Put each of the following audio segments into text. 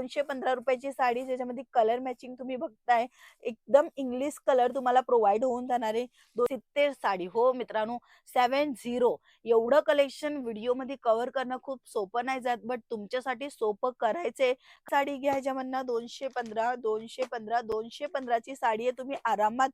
215 रुपयाची साडी ज्याच्यामध्ये colour matching तुम्ही बघताय, एकदम इंग्लिश कलर तुम्हाला प्रोव्हाइड होऊन जाणार आहे. 270 साडी हो मित्रांनो, 70 एवढं कलेक्शन व्हिडिओमध्ये कव्हर करणं खूप सोपं नाही जात, बट तुमच्यासाठी सोपं करायचंय. साडी घ्यायच्या म्हणा 215, 215, 215 ची साडी आहे. तुम्ही आरामात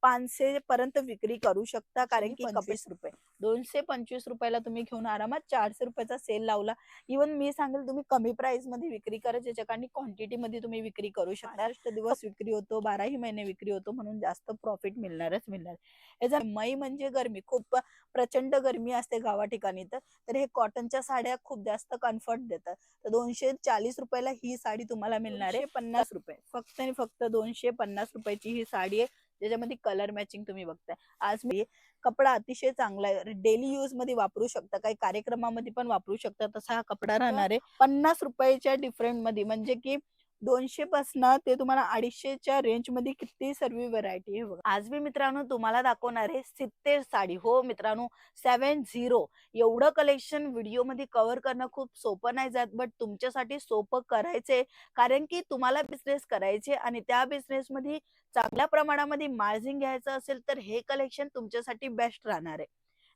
500 पर्यंत विक्री करू शकता, कारण की 25 रुपये 225 रुपयाला तुम्ही घेऊन आरामात 400 रुपयाचा सेल लावला. इवन मी सांगेल तुम्ही कमी प्राइस मध्ये विक्री करा, ज्याच्या कारण क्वांटिटी मध्ये तुम्ही विक्री करू शकता. 5 दिवस विक्री होतो, 12ही महिने विक्री होतो, म्हणून जास्त प्रॉफिट मिळणारच मिळणार. याचा मई म्हणजे गरमी, खूप प्रचंड गरमी असते गावा ठिकाणी, तर हे कॉटनच्या साड्या खूप जास्त कम्फर्ट देतात. तर 240 रुपयाला ही साडी तुम्हाला मिळणार आहे. 50 रुपये फक्त आणि फक्त 250 रुपयाची ही साडी आहे, ज्याच्यामध्ये कलर मॅचिंग तुम्ही बघताय. आज मी कपडा अतिशय चांगला आहे, डेली यूज मध्ये वापरू शकता, काही कार्यक्रमामध्ये पण वापरू शकता, तसा हा कपडा राहणार आहे. 50 रुपयाच्या डिफरंट मध्ये, म्हणजे की 200 पासन ते तुम्हाला 250च्या रेंज मध्ये किती सर्व व्हरायटी आहे बघा. आज मी मित्रांनो तुम्हाला दाखवणार आहे 70 साडी हो मित्रांनो, 70 एवढं कलेक्शन व्हिडिओ मध्ये कव्हर करणं खूप सोपं नाही जात, बट तुमच्यासाठी सोपं करायचंय, कारण की तुम्हाला बिझनेस करायचे आणि त्या बिझनेस मध्ये चांगल्या प्रमाणामध्ये मार्जिन घ्यायचं असेल तर हे कलेक्शन तुमच्यासाठी बेस्ट राहणार आहे.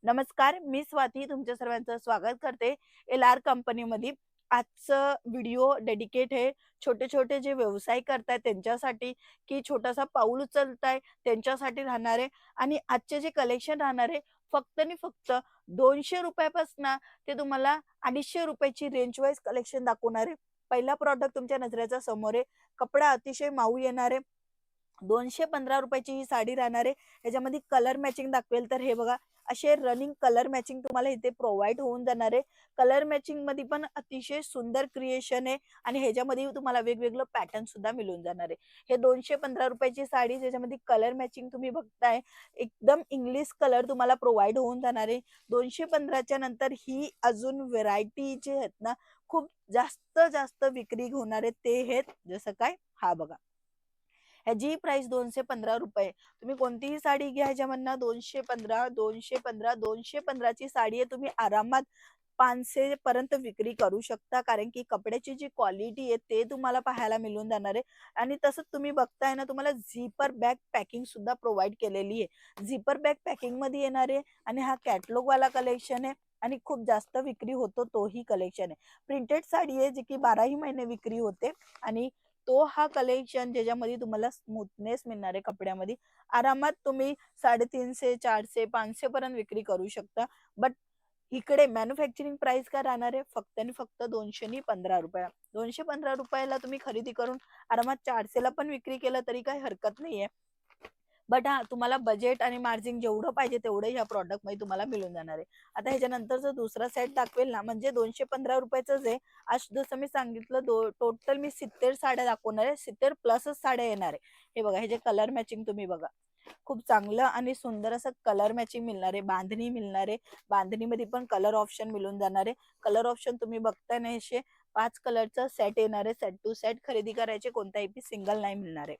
नमस्कार, मी स्वाती तुमच्या सर्वांचं स्वागत करते LR कंपनीमध्ये. आजचं व्हिडिओ डेडिकेट आहे छोटे छोटे जे व्यवसाय करतायत त्यांच्यासाठी, की छोटासा पाऊल उचलताय त्यांच्यासाठी राहणार आहे. आणि आजचे जे कलेक्शन राहणार आहे फक्त आणि फक्त 200 रुपयापासून ते तुम्हाला 250 रुपयाची रेंज वाईज कलेक्शन दाखवणार आहे. पहिला प्रॉडक्ट तुमच्या नजरेच्या समोर आहे, कपडा अतिशय माऊ येणार आहे. 215 रुपयाची ही साडी राहणार आहे. ह्याच्यामध्ये कलर मॅचिंग दाखवेल तर हे बघा, असे रनिंग कलर मॅचिंग तुम्हाला इथे प्रोव्हाइड होऊन जाणार आहे. कलर मॅचिंग मध्ये पण अतिशय सुंदर क्रिएशन आहे आणि ह्याच्यामध्ये तुम्हाला वेगवेगळं पॅटर्न सुद्धा मिळून जाणार आहे. हे 215 रुपयाची साडी ज्याच्यामध्ये कलर मॅचिंग तुम्ही बघताय, एकदम इंग्लिश कलर तुम्हाला प्रोव्हाइड होऊन जाणार आहे. 215च्या नंतर ही अजून व्हरायटी जे आहेत ना, खूप जास्त जास्त विक्री होणार आहे, ते आहेत जसं काय हा बघा. ह्याची प्राइस 215 रुपये. तुम्ही कोणतीही साडी घ्यायच्या म्हणा 215, 215, 215 ची साडी आहे. तुम्ही आरामात 500 पर्यंत विक्री करू शकता, कारण की कपड्याची जी क्वालिटी आहे ते तुम्हाला पाहायला मिळून जाणार आहे. आणि तसंच तुम्ही बघताय ना, तुम्हाला झिपर बॅग पॅकिंग सुद्धा प्रोव्हाइड केलेली आहे. झिपर बॅग पॅकिंग मध्ये येणार आहे आणि हा कॅटलॉग वाला कलेक्शन आहे आणि खूप जास्त विक्री होतो तोही कलेक्शन आहे. प्रिंटेड साडी आहे जी की 12ही महिने विक्री होते आणि तो हा कलेक्शन ज्याच्यामध्ये तुम्हाला स्मूथनेस मिळणार आहे कपड्यामध्ये. आरामात तुम्ही 350, 400, 500 पर्यंत विक्री करू शकता. बट इकडे मॅन्युफॅक्चरिंग प्राइस काय राहणार आहे, फक्त आणि फक्त 215 रुपया. 215 रुपयाला तुम्ही खरेदी करून आरामात 400 ला पण विक्री केलं तरी काही हरकत नाहीये. बट हा तुम्हाला बजेट आणि मार्जिन जेवढं पाहिजे तेवढं ह्या प्रॉडक्ट मध्ये तुम्हाला मिळून जाणार आहे. आता ह्याच्यानंतर जर दुसरा सेट दाखवेल ना, म्हणजे 215 रुपयाचंच आहे. आज जसं मी सांगितलं टोटल मी 70 साड्या दाखवणार आहे, 70 प्लसच साड्या येणार आहे. हे बघा, हे जे कलर मॅचिंग तुम्ही बघा, खूप चांगलं आणि सुंदर असं कलर मॅचिंग मिळणार आहे. बांधणी मिळणार आहे, बांधणीमध्ये पण कलर ऑप्शन मिळून जाणार आहे. कलर ऑप्शन तुम्ही बघताय ना, असे 5 कलरचा सेट येणार आहे. सेट टू सेट खरेदी करायचे, कोणताही पीस सिंगल नाही मिळणार आहे.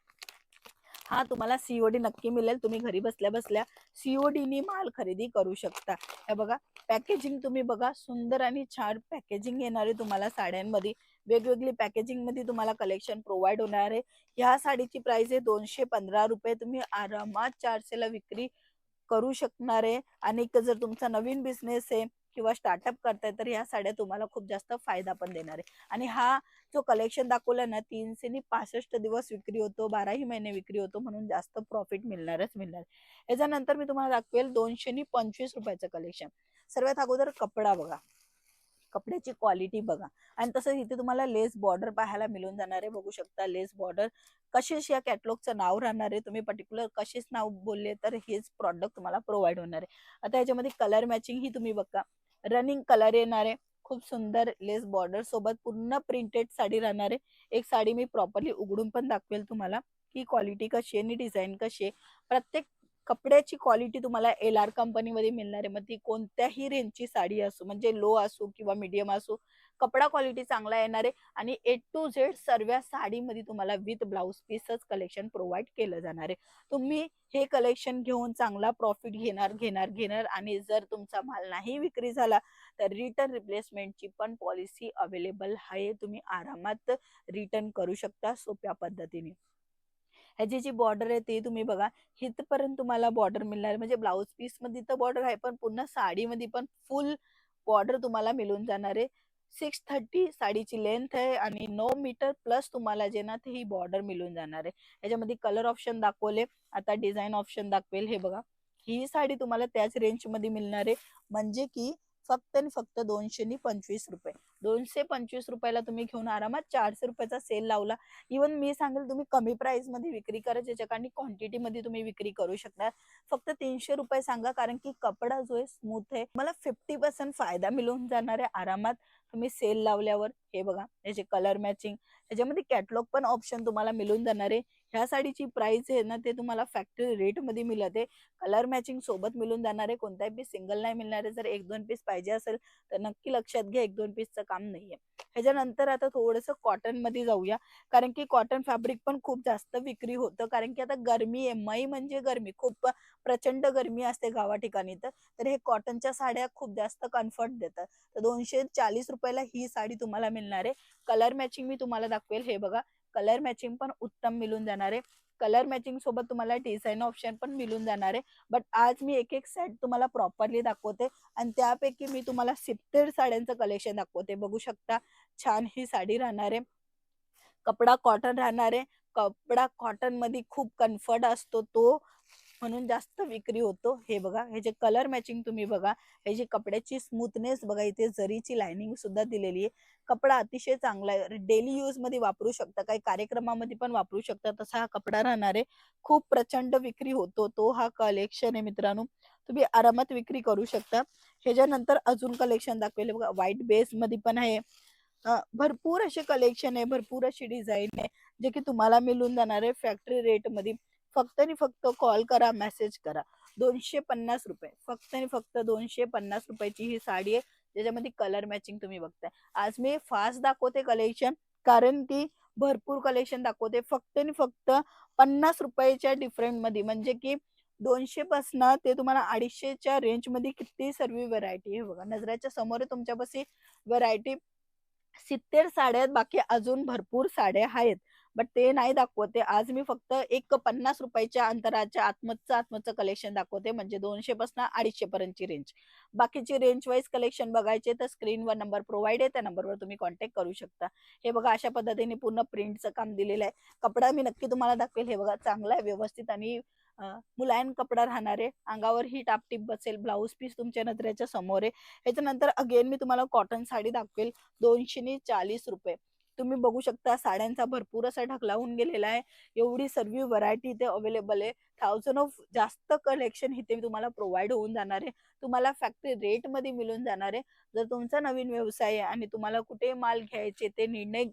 हा तुम्हाला सीओडी नक्की मिळेल, तुम्ही घरी बसल्या बसल्या सीओडी नी माल खरेदी करू शकता. हे बघा, पॅकेजिंग तुम्ही बघा, सुंदर आणि छान पॅकेजिंग येणार आहे तुम्हाला साड्यांमध्ये. वेगवेगळी पॅकेजिंग मध्ये तुम्हाला कलेक्शन प्रोव्हाइड होणार आहे. ह्या साडीची प्राइस आहे 215 रुपये. तुम्ही आरामात 400 ला विक्री करू शकणार आहे. आणि जर तुमचा नवीन बिझनेस आहे किंवा स्टार्टअप करताय तर ह्या साड्या तुम्हाला खूप जास्त फायदा पण देणार आहे. आणि हा जो कलेक्शन दाखवला ना, 365 दिवस विक्री होतो, 12ही महिने विक्री होतो, म्हणून जास्त प्रॉफिट मिळणारच मिळणार. याच्यानंतर मी तुम्हाला दाखवेल 225 रुपयाचं कलेक्शन. सर्वात अगोदर कपडा बघा, कपड्याची क्वालिटी बघा. आणि तसंच इथे तुम्हाला लेस बॉर्डर पाहायला मिळून जाणार आहे. बघू शकता लेस बॉर्डर. कशिश या कॅटलॉगचं नाव राहणार आहे. तुम्ही पर्टिक्युलर कशिश नाव बोलले तर हेच प्रॉडक्ट तुम्हाला प्रोव्हाइड होणार आहे. आता ह्याच्यामध्ये कलर मॅचिंग ही तुम्ही बघा, रनिंग कलर येणार आहे. खूप सुंदर लेस बॉर्डर सोबत पूर्ण प्रिंटेड साडी राहणार आहे. एक साडी मी प्रॉपरली उघडून पण दाखवेल तुम्हाला की क्वालिटी कशी आहे आणि डिझाईन कशी आहे. प्रत्येक कपड्याची क्वालिटी तुम्हाला LR कंपनीमध्ये मिळणार आहे. मग ती कोणत्याही रेंजची साडी असो, म्हणजे लो असो किंवा मीडियम असो, कपडा क्वालिटी चांगला येणार आहे आणि A to Z सर्व साडीमध्ये तुम्हाला विथ ब्लाउज पीसच कलेक्शन प्रोव्हाइड केलं जाणार आहे. तुम्ही हे कलेक्शन घेऊन चांगला प्रॉफिट घेणार आणि जर तुमचा माल नाही विक्री झाला तर रिटर्न रिप्लेसमेंटची पण पॉलिसी अवेलेबल आहे. तुम्ही आरामात रिटर्न करू शकता सोप्या पद्धतीने. ह्याची जी बॉर्डर आहे ती तुम्ही बघा, इथपर्यंत तुम्हाला बॉर्डर मिळणार म्हणजे ब्लाउज पीस मध्ये तर बॉर्डर आहे पण पुन्हा साडीमध्ये पण फुल बॉर्डर तुम्हाला मिळून जाणार आहे. 630 साडीची लेंथ आहे आणि 9 मीटर प्लस तुम्हाला जे ना ते ही बॉर्डर मिळून जाणार आहे. याच्यामध्ये कलर ऑप्शन दाखवले, आता डिझाईन ऑप्शन दाखवेल. हे बघा, ही साडी तुम्हाला त्याच रेंज मध्ये मिळणार आहे म्हणजे की फक्त आणि फक्त 225 रुपये. 225 रुपयाला तुम्ही घेऊन आरामात 400 रुपयाचा सेल लावला. इवन मी सांगेल तुम्ही कमी प्राइस मध्ये विक्री करा, ज्याच्या कारण क्वांटिटी मध्ये तुम्ही विक्री करू शकता. फक्त 300 रुपये सांगा, कारण की कपडा जो आहे स्मूथ आहे. मला 50% फायदा मिळून जाणार आहे आरामात तुम्ही सेल लावल्यावर. हे बघा, याचे कलर मॅचिंग, त्याच्यामध्ये कॅटलॉग पण ऑप्शन तुम्हाला मिळून जाणार आहे. ह्या साडीची प्राइस आहे ना ते तुम्हाला फॅक्टरी रेट मध्ये मिळते. कलर मॅचिंग सोबत मिळून जाणार आहे. कोणताही पीस सिंगल नाही मिळणार आहे. जर 1-2 पीस पाहिजे असेल तर नक्की लक्षात घ्या, 1-2 पीसचं काम नाहीये. ह्याच्यानंतर आता थोडंसं कॉटन मध्ये जाऊया, कारण की कॉटन फॅब्रिक पण खूप जास्त विक्री होतं. कारण की आता गरमी आहे, मई म्हणजे गरमी, खूप प्रचंड गरमी असते गावा ठिकाणी. तर हे कॉटनच्या साड्या खूप जास्त कम्फर्ट देतात. तर 240 रुपयाला ही साडी तुम्हाला मिळणार आहे. कलर मॅचिंग मी तुम्हाला दाखवेल. हे बघा, कलर मॅचिंग पण उत्तम मिळून जाणार आहे. कलर मॅचिंग सोबत तुम्हाला डिझाईन ऑप्शन पण मिळून जाणार आहे. बट आज मी एक एक सेट तुम्हाला प्रॉपरली दाखवते आणि त्यापैकी मी तुम्हाला 70 साड्यांचं कलेक्शन दाखवते. बघू शकता, छान ही साडी राहणार आहे. कपडा कॉटन राहणार आहे. कपडा कॉटन मध्ये खूप कम्फर्ट असतो तो, म्हणून जास्त विक्री होतो. हे बघा, ह्याचे कलर मॅचिंग तुम्ही बघा, ह्याची कपड्याची स्मूथनेस बघा, इथे जरीची लाइनिंग सुद्धा दिलेली आहे. कपडा अतिशय चांगला आहे, डेली यूज मध्ये वापरू शकता, काही कार्यक्रमामध्ये पण वापरू शकता, तसा हा कपडा राहणार आहे. खूप प्रचंड विक्री होतो तो हा कलेक्शन आहे मित्रांनो, तुम्ही आरामात विक्री करू शकता. ह्याच्यानंतर अजून कलेक्शन दाखवले बघा, व्हाईट बेस मध्ये पण आहे. भरपूर असे कलेक्शन आहे, भरपूर अशी डिझाईन आहे, जे की तुम्हाला मिळून जाणार आहे फॅक्टरी रेट मध्ये. फक्त आणि फक्त कॉल करा, मेसेज करा. 250 रुपये, फक्त आणि फक्त 250 रुपयाची ही साडी आहे, ज्याच्यामध्ये कलर मॅचिंग तुम्ही बघताय. आज मी फास्ट दाखवते कलेक्शन, कारण की भरपूर कलेक्शन दाखवते. फक्त आणि फक्त 50 रुपयाच्या डिफरंट मध्ये, म्हणजे की 200 पासन ते तुम्हाला 250च्या रेंज मध्ये किती सर्व व्हरायटी. हे बघा, नजराच्या समोर आहे तुमच्यापाशी व्हरायटी. 70 साड्या आहेत, बाकी अजून भरपूर साड्या आहेत, बट ते नाही दाखवते. आज मी फक्त एक 50 रुपयाच्या अंतराच्या आतमधचं कलेक्शन दाखवते, म्हणजे 200 पासून 250 पर्यंतची रेंज. बाकीची रेंज वाईज कलेक्शन बघायचे तर स्क्रीनवर नंबर प्रोव्हाइड आहे, त्या नंबरवर तुम्ही कॉन्टॅक्ट करू शकता. हे बघा, अशा पद्धतीने पूर्ण प्रिंटचं काम दिलेलं आहे. कपडा मी नक्की तुम्हाला दाखवेल. हे बघा, चांगला आहे, व्यवस्थित आणि मुलायम कपडा राहणार आहे. अंगावर ही टापटीप बसेल. ब्लाऊज पीस तुमच्या नजरेच्या समोर आहे. याच्यानंतर अगेन मी तुम्हाला कॉटन साडी दाखवेल. 240 रुपये. तुम्ही बघू शकता, साड्यांचा भरपूर असा ढगला होऊन गेलेला आहे. एवढी सर्व व्हरायटी इथे अवेलेबल आहे. 1000 ऑफ जास्त कलेक्शन इथे तुम्हाला प्रोव्हाइड होऊन जाणार आहे. तुम्हाला फॅक्टरी रेट मध्ये मिळून जाणार आहे. जर तुमचा नवीन व्यवसाय आहे आणि तुम्हाला कुठे माल घ्यायचे ते निर्णय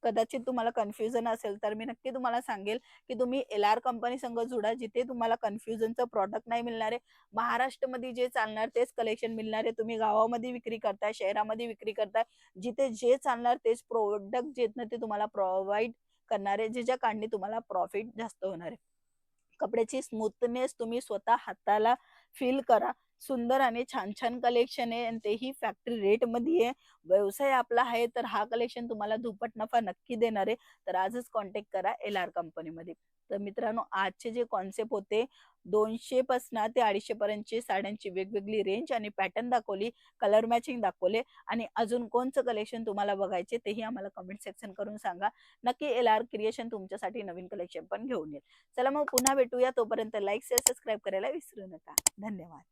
कदाचित तुम्हाला कन्फ्युजन असेल, तर मी नक्की तुम्हाला सांगेल की तुम्ही LR कंपनी संग जुडा, जिथे तुम्हाला कन्फ्युजनचं प्रॉडक्ट नाही मिळणार आहे. महाराष्ट्रामध्ये जे चालणार तेच कलेक्शन मिळणार आहे. तुम्ही गावामध्ये विक्री करताय, शहरामध्ये विक्री करताय, जिथे जे चालणार तेच प्रोडक्ट जे ना ते तुम्हाला प्रोव्हाइड करणार आहे, ज्याच्या कारणे तुम्हाला प्रॉफिट जास्त होणार आहे. कपड्याची स्मूथनेस तुम्ही स्वतः हाताला फील करा. सुंदर आणि छान छान कलेक्शन आहे आणि तेही फॅक्टरी रेट मध्ये आहे. व्यवसाय आपला आहे तर हा कलेक्शन तुम्हाला दुप्पट नफा नक्की देणार आहे. तर आजच कॉन्टॅक्ट करा LR कंपनीमध्ये. तर मित्रांनो, आजचे जे कॉन्सेप्ट होते, 200 पासून ते 250 पर्यंतची साड्यांची वेगवेगळी रेंज आणि पॅटर्न दाखवली, कलर मॅचिंग दाखवले, आणि अजून कोणचं कलेक्शन तुम्हाला बघायचे तेही आम्हाला कमेंट सेक्शन करून सांगा. नक्की LR क्रिएशन तुमच्यासाठी नवीन कलेक्शन पण घेऊन येईल. चला मग पुन्हा भेटूया, तोपर्यंत लाईक शेअर सबस्क्राईब करायला विसरू नका. धन्यवाद.